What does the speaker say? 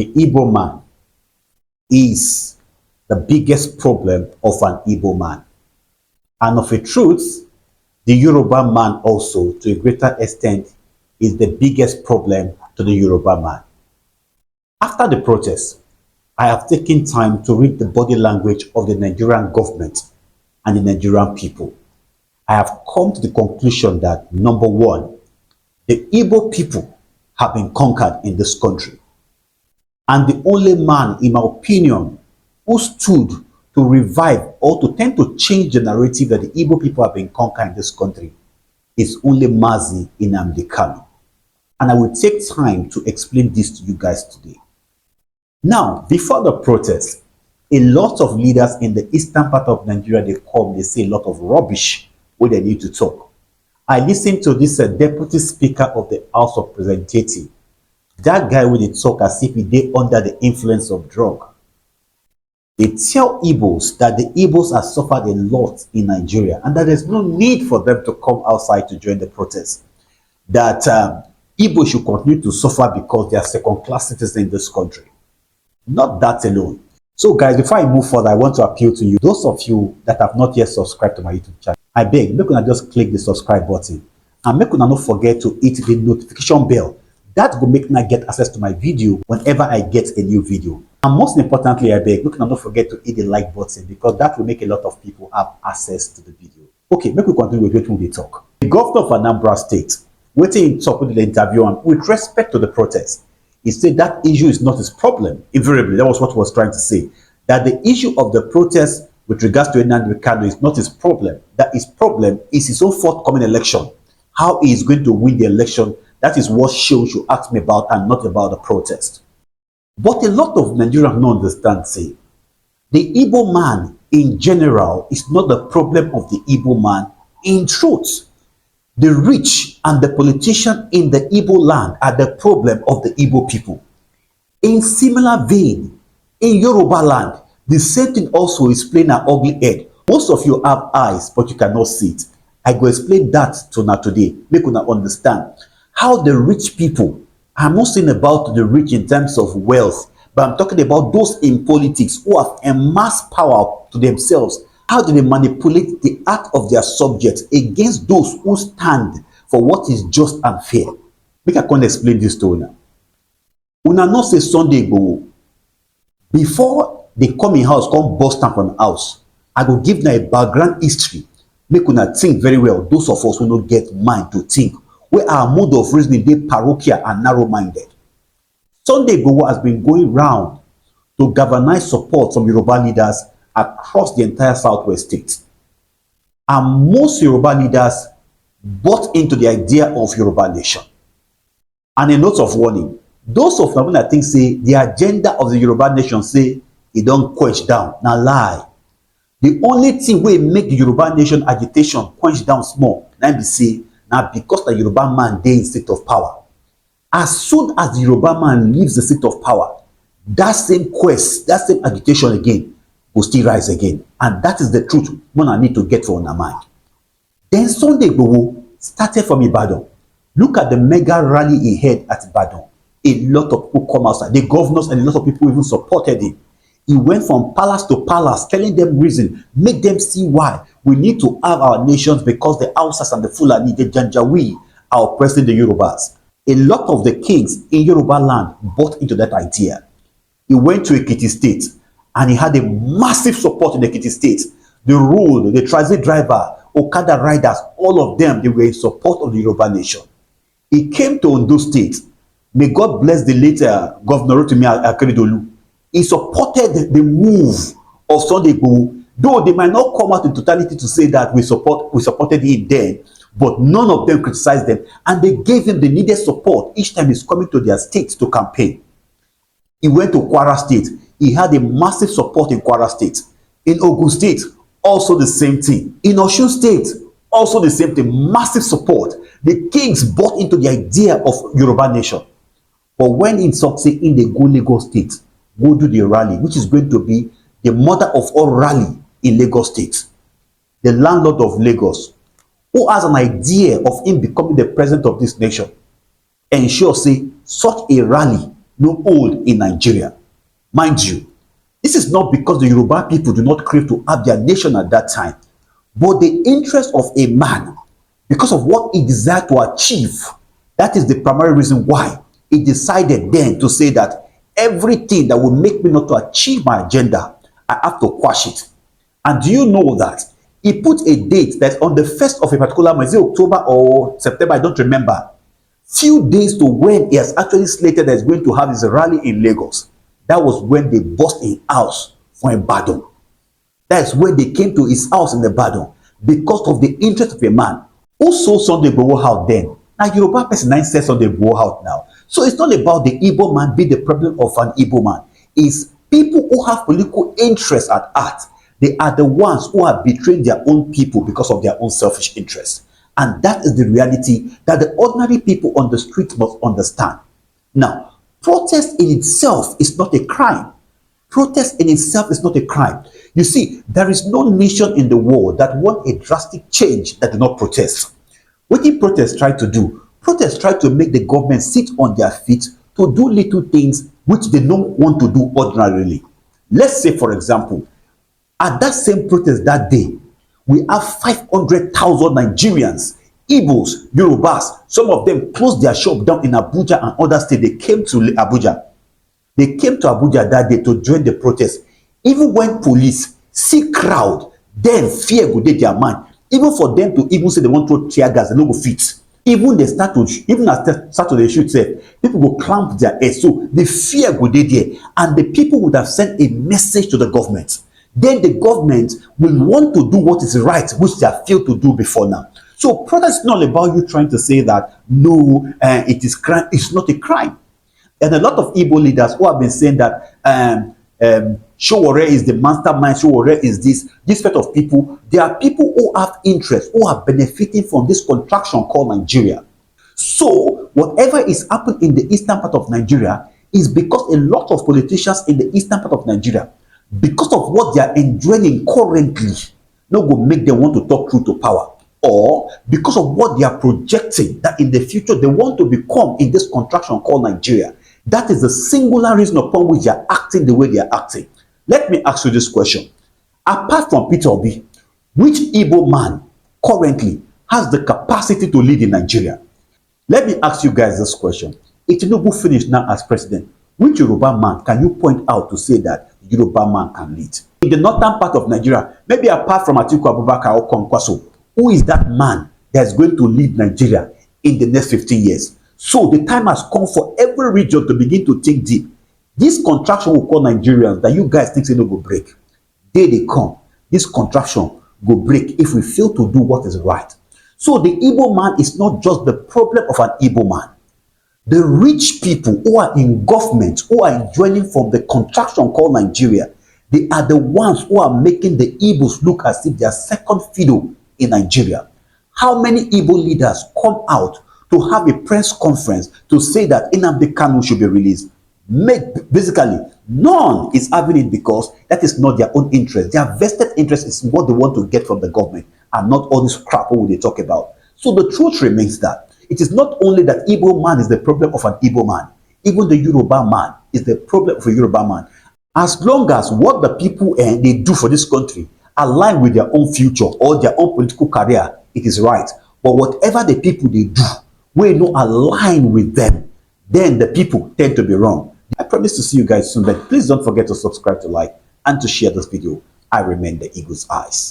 The Igbo man is the biggest problem of an Igbo man. And of a truth, the Yoruba man also, to a greater extent, is the biggest problem to the Yoruba man. After the protest, I have taken time to read the body language of the Nigerian government and the Nigerian people. I have come to the conclusion that, number one, the Igbo people have been conquered in this country. And the only man, in my opinion, who stood to revive or to tend to change the narrative that the Igbo people have been conquered in this country is only Mazi Nnamdi Kanu. And I will take time to explain this to you guys today. Now, before the protest, a lot of leaders in the eastern part of Nigeria, they come, they say a lot of rubbish where they need to talk. I listened to this deputy speaker of the House of Representatives. That guy when they talk as if they under the influence of drug. They tell Igbos that the Igbos have suffered a lot in Nigeria and that there's no need for them to come outside to join the protest. That Igbos should continue to suffer because they are second-class citizens in this country. Not that alone. So guys, before I move further, I want to appeal to you, those of you that have not yet subscribed to my YouTube channel. I beg, make una just click the subscribe button and make una not forget to hit the notification bell. That will make me get access to my video whenever I get a new video. And most importantly, I beg, make una not forget to hit the like button because that will make a lot of people have access to the video. Okay, make we continue with what we talk. The governor of Anambra State, waiting in talk with the interview and with respect to the protest, he said that issue is not his problem. Invariably, that was what he was trying to say. That the issue of the protest with regards to Nnamdi Kanu is not his problem. That his problem is his own forthcoming election. How he is going to win the election, that is what should ask me about and not about the protest. But a lot of Nigerians don't understand, say, the Igbo man in general is not the problem of the Igbo man. In truth, the rich and the politicians in the Igbo land are the problem of the Igbo people. In similar vein, in Yoruba land, the same thing also is playing an ugly head. Most of you have eyes, but you cannot see it. I go explain that to now today, make you understand how the rich people, I'm not saying about the rich in terms of wealth, but I'm talking about those in politics who have amassed power to themselves. How do they manipulate the heart of their subjects against those who stand for what is just and fair? Make I can't explain this to you. Una not say Sunday Igbo. Before they come in house, come bust down from house, I will give them a background history. Make una think very well. Those of us who don't get mind to think, where our mode of reasoning they parochial and narrow-minded. Sunday Igbo has been going round to galvanize support from Yoruba leaders across the entire southwest states. And most Yoruba leaders bought into the idea of Yoruba nation. And a note of warning, those of them that think say the agenda of the Yoruba nation say it don't quench down. Now lie. The only thing we make the Yoruba nation agitation quench down small, now be say, now because the Yoruba man dey in state of power. As soon as the Yoruba man leaves the state of power, that same quest, that same agitation again, will still rise again. And that is the truth one I need to get for our mind. Then Sunday Igbo started from Ibadan. Look at the mega rally he had at Ibadan. A lot of people come outside. The governors and a lot of people even supported him. He went from palace to palace, telling them reason, make them see why we need to have our nations because the Hausas and the Fulani, the Janjaweed, are oppressing the Yorubas. A lot of the kings in Yoruba land bought into that idea. He went to Ekiti State and he had a massive support in Ekiti State. The road, the transit driver, Okada riders, all of them, they were in support of the Yoruba nation. He came to Ondo State. May God bless the later Governor Rotimi Akeredolu. He supported the move of Sunday Igbo, though they might not come out in totality to say that we supported him then, but none of them criticized them, and they gave him the needed support each time he's coming to their states to campaign. He went to Kwara State. He had a massive support in Kwara State. In Ogun State, also the same thing. In Osun State, also the same thing, massive support. The kings bought into the idea of Yoruba nation. But when in succeed in the go Lagos State, go do the rally, which is going to be the mother of all rally in Lagos State. The landlord of Lagos, who has an idea of him becoming the president of this nation, ensure say such a rally no hold in Nigeria. Mind you, this is not because the Yoruba people do not crave to have their nation at that time, but the interest of a man, because of what he desired to achieve, that is the primary reason why he decided then to say that everything that will make me not to achieve my agenda, I have to quash it. And do you know that he put a date that's on the 1st of a particular month, is it October or September, I don't remember, few days to when he has actually slated that he's going to have his rally in Lagos. That was when they bust his house for Ibadan. That's when they came to his house in Ibadan because of the interest of a man who sold Sunday Igbo out then. Now, Yoruba person 9 says Sunday Igbo out now. So it's not about the Igbo man being the problem of an Igbo man. It's people who have political interest at heart. They are the ones who are betraying their own people because of their own selfish interests. And that is the reality that the ordinary people on the street must understand. Now, protest in itself is not a crime. Protest in itself is not a crime. You see, there is no nation in the world that want a drastic change that do not protest. What did protests try to do? Protests try to make the government sit on their feet to do little things which they don't want to do ordinarily. Let's say, for example, at that same protest that day, we have 500,000 Nigerians, Igbos, Yorubas. Some of them closed their shop down in Abuja and other states. They came to Abuja. They came to Abuja that day to join the protest. Even when police see crowd, then fear go dey their mind. Even for them to even say they want to tear gas, they no go fit. Even they start to, even as they start to they shoot, say people go clamp their head. So the fear go dey there, and the people would have sent a message to the government. Then the government will want to do what is right, which they have failed to do before now. So protest is not about you trying to say that no, it is crime. It's not a crime. And a lot of Igbo leaders who have been saying that Showore is the mastermind, Showore is this set of people. They are people who have interest, who are benefiting from this contraction called Nigeria. So whatever is happening in the eastern part of Nigeria is because a lot of politicians in the eastern part of Nigeria, because of what they are enjoying currently, no go make them want to talk through to power, or because of what they are projecting that in the future they want to become in this contraction called Nigeria. That is the singular reason upon which they are acting the way they are acting. Let me ask you this question. Apart from Peter Obi, which Igbo man currently has the capacity to lead in Nigeria? Let me ask you guys this question. If Tinubu finished now as president, which Yoruba man can you point out to say that Yoruba man can lead? In the northern part of Nigeria, maybe apart from Atiku Abubakar or Kwankwaso, who is that man that is going to lead Nigeria in the next 15 years? So the time has come for every region to begin to think deep. This contraction will call Nigerians that you guys think no go break. They come. This contraction will break if we fail to do what is right. So the Igbo man is not just the problem of an Igbo man. The rich people who are in government, who are enjoying from the contraction called Nigeria, they are the ones who are making the Igbos look as if they are second fiddle in Nigeria. How many Igbo leaders come out to have a press conference to say that Nnamdi Kanu should be released? Basically, none is having it because that is not their own interest. Their vested interest is what they want to get from the government and not all this crap what they talk about. So the truth remains that it is not only that Igbo man is the problem of an Igbo man, even the Yoruba man is the problem of a Yoruba man. As long as what the people they do for this country align with their own future or their own political career, it is right. But whatever the people they do, we no align with them, then the people tend to be wrong. I promise to see you guys soon, but please don't forget to subscribe, to like, and to share this video. I remain the Eagle's Eyes.